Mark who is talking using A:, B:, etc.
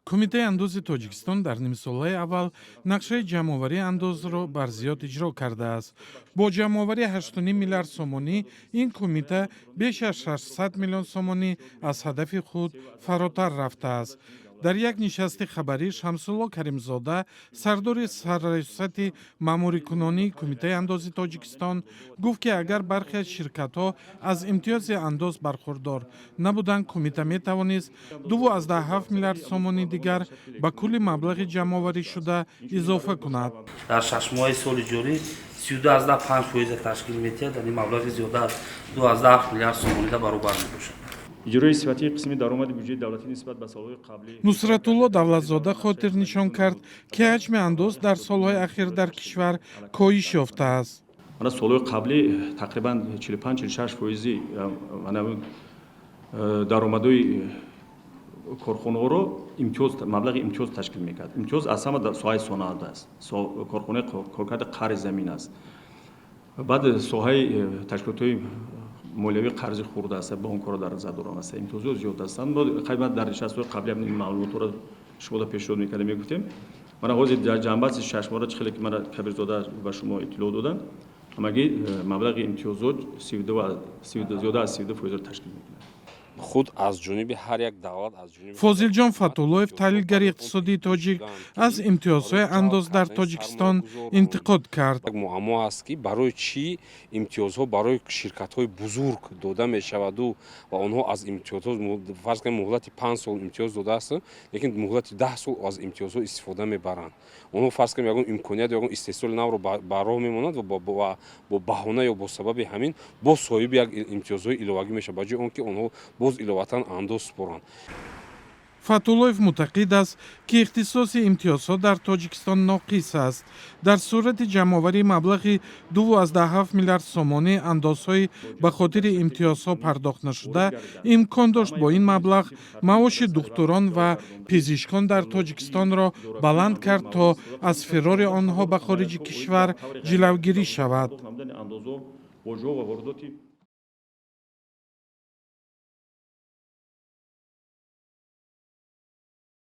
A: кумитаи андози тоҷикистон дар нимсолаи аввал нақшаи ҷамъоварии андозро бар зиёд иҷро кардааст. Бо ҷамъоварии 8.5 миллиард сомонӣ ин кумита беш аз 600 миллион сомонӣ аз ҳадафи худ фаротар рафтааст. дар як нишасти хабарӣ Шамсулло Каримзода, сардори сарраёсати маъмурикунонии кумитаи андози тоҷикистон гуфт, ки агар бархе аз ширкатҳо аз имтиёзи андоз бархурдор набуданд, кумита метавонист 2,7 миллиард сомони дигар ба кулли маблағи ҷамъоваришуда изофа кунад.
B: дар 6 моҳи соли ҷорӣ 32,5% ташкил метиҳад, яъне маблағи зиёда аз 2,7 миллиард сомонида баробар мебошад.
C: иҷрои сифатии қисми даромади буҷаи давлатӣ нисбат ба солҳои қаблӣ.
A: Нусратулло Давлатзода хотир нишон кард, ки ҳаҷми андоз дар солҳои ахир дар кишвар коҳиш ёфтааст.
C: Мана солҳои қаблӣ тақрибан 45-46% даромадҳои корхонаҳоро маблағи имтиёз ташкил мекард. Имтиёз аз ҳама дар соҳаи сонаат аст. Корхонаи коркарди қари замин аст. баъд соҳаи ташкилотҳои молиявӣ қарзи хурд аст, бонкҳоро дар назар дорам аст. Имтиёзҳо зиёд ҳастанд. Мо қайбат дар нишастҳои қаблӣ ҳам ин маълумотро шумо пешниҳод мекардем, мегуфтем. Мана ҳозир дар ҷанбаси 6 моҳра чӣ хеле ки мана Кабирзода ба шумо иттилоъ доданд, ҳамагӣ маблағи имтиёзот зиёда аз 32% ташкил мекунад.
D: худ аз ҷониби ҳар як давлат аз ҷониби
A: Фозилҷон Фатуллоев, таҳлилгари иқтисодии тоҷик, аз имтиёзҳои андоз дар Тоҷикистон интиқод кард.
D: як муаммо аст, ки барои чӣ имтиёзҳо барои ширкатҳои бузург дода мешаваду ва онҳо аз имтиёзҳо фарз кунед муҳлати 5 сол имтиёз додааст, лекин муҳлати 10 сол аз имтиёзҳо истифода мебаранд. Онҳо фарз кунед ягон имконият ягон истеҳсоли навро ба роҳ мемонанд ва бо баҳона ё бо сабаби ҳамин боз соҳиби як имтиёзҳои иловагӣ мешаванд, ба ҷои он ки онҳо боз иловатан андоз споранд.
A: Фатуллоев муътақид аст, ки ихтисоси имтиёзҳо дар Тоҷикистон ноқис аст. дар сурати ҷамъоварии маблағи 2,7 миллиард сомонӣ андозҳои ба хотири имтиёзҳо пардохт нашуда, имкон дошт бо ин маблағ маоши духтурон ва пизишкон дар Тоҷикистонро баланд кард, то аз фирори онҳо ба хориҷи кишвар ҷилавгирӣ шавад.